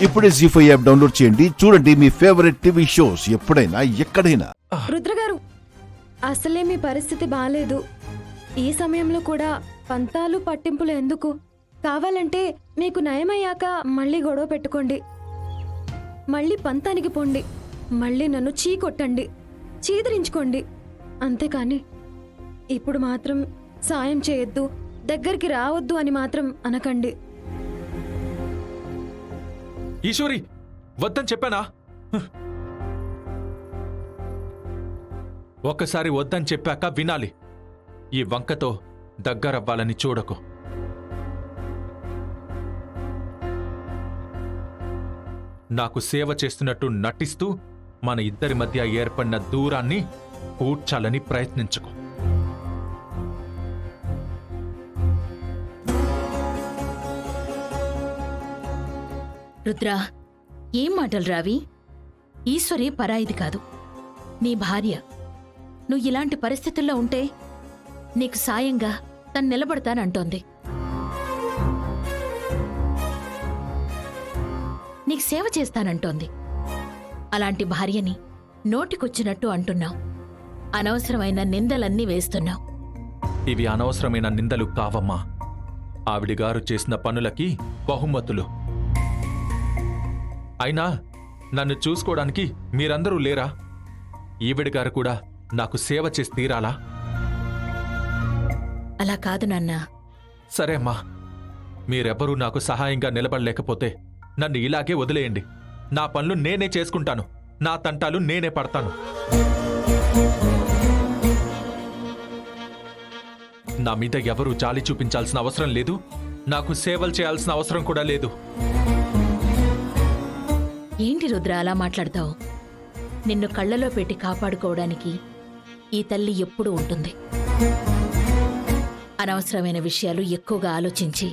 ఇప్పుడే జీ5 app download చేయండి. చూడండి మీ ఫేవరెట్ టీవీ షోస్ ఎప్పుడైనా ఎక్కడైనా. రుద్రగారు, అసలే మీ పరిస్థితి బాలేదు. ఈ సమయంలో కూడా పంతాలు పట్టింపులు ఎందుకు? కావాలంటే మీకు నయమయ్యాక మళ్ళీ గొడవ పెట్టుకోండి, మళ్ళీ పంతానికి పోండి, మళ్ళీ నన్ను చీకొట్టండి, చీదరించుకోండి. అంతేకాని ఇప్పుడు మాత్రం సాయం చేయొద్దు, దగ్గరికి రావద్దు అని మాత్రం అనకండి. ఈశ్వరి, వద్దని చెప్పానా? ఒక్కసారి వద్దని చెప్పాక వినాలి. ఈ వంకతో దగ్గరవ్వాలని చూడకు. నాకు సేవ చేస్తున్నట్టు నటిస్తూ మన ఇద్దరి మధ్య ఏర్పడిన దూరాన్ని పూడ్చాలని ప్రయత్నించుకో. రుద్రా, ఏం మాటలు రావి? ఈశ్వరి పరాయిది కాదు, నీ భార్య. నువ్వు ఇలాంటి పరిస్థితుల్లో ఉంటే నీకు సాయంగా తను నిలబడతానంటోంది. నీకు సేవ చేస్తానంటోంది. అలాంటి భార్యని నోటికొచ్చినట్టు అంటున్నావు. అనవసరమైన నిందలన్నీ వేస్తున్నావు. ఇవి అనవసరమైన నిందలు కావమ్మా. ఆవిడిగారు చేసిన పనులకి బహుమతులు. అయినా నన్ను చూసుకోవడానికి మీరందరూ లేరా? ఈవిడిగారు కూడా నాకు సేవ చేసి తీరాలా? అలా కాదు నాన్నా. సరే అమ్మా, మీరెవ్వరూ నాకు సహాయంగా నిలబడలేకపోతే నన్ను ఇలాగే వదిలేయండి. నా పనులు నేనే చేసుకుంటాను, నా తంటాలు నేనే పడతాను. నా మీద ఎవరూ జాలి చూపించాల్సిన అవసరం లేదు, నాకు సేవలు చేయాల్సిన అవసరం కూడా లేదు. ఏంటి రుద్ర అలా మాట్లాడతావు? నిన్ను కళ్ళలో పెట్టి కాపాడుకోవడానికి ఈ తల్లి ఎప్పుడూ ఉంటుంది. అనవసరమైన విషయాలు ఎక్కువగా ఆలోచించి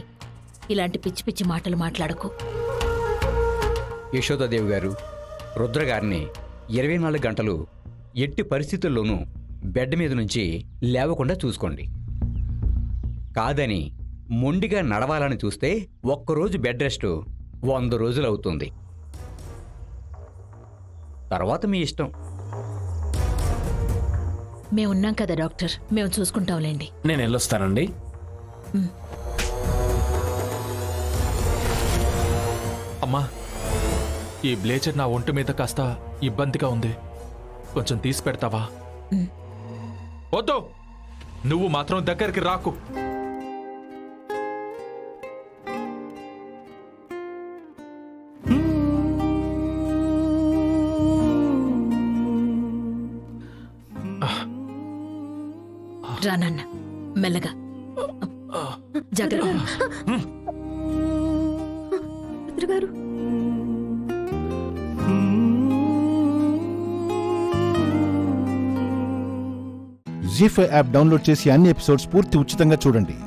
ఇలాంటి పిచ్చి పిచ్చి మాటలు మాట్లాడకు. యశోదాదేవి గారు, రుద్రగారిని 24 గంటలు ఎట్టి పరిస్థితుల్లోనూ బెడ్ మీద నుంచి లేవకుండా చూసుకోండి. కాదని మొండిగా నడవాలని చూస్తే ఒక్కరోజు బెడ్ రెస్ట్ 100 రోజులు అవుతుంది. తర్వాత మీ ఇష్టం. మేమున్నాం కదా డాక్టర్, మేము చూసుకుంటాంలేండి. నేను వెళ్ళొస్తానండి. అమ్మా, ఈ బ్లేజర్ నా ఒంటి మీద కాస్త ఇబ్బందిగా ఉంది, కొంచెం తీసి పెడతావా? వద్దు, నువ్వు మాత్రం దగ్గరికి రాకు. రానన్న, మెల్లగా, జాగ్రత్త. రుద్రగారు, జీ5 యాప్ డౌన్లోడ్ చేసి అన్ని ఎపిసోడ్స్ పూర్తి ఉచితంగా చూడండి.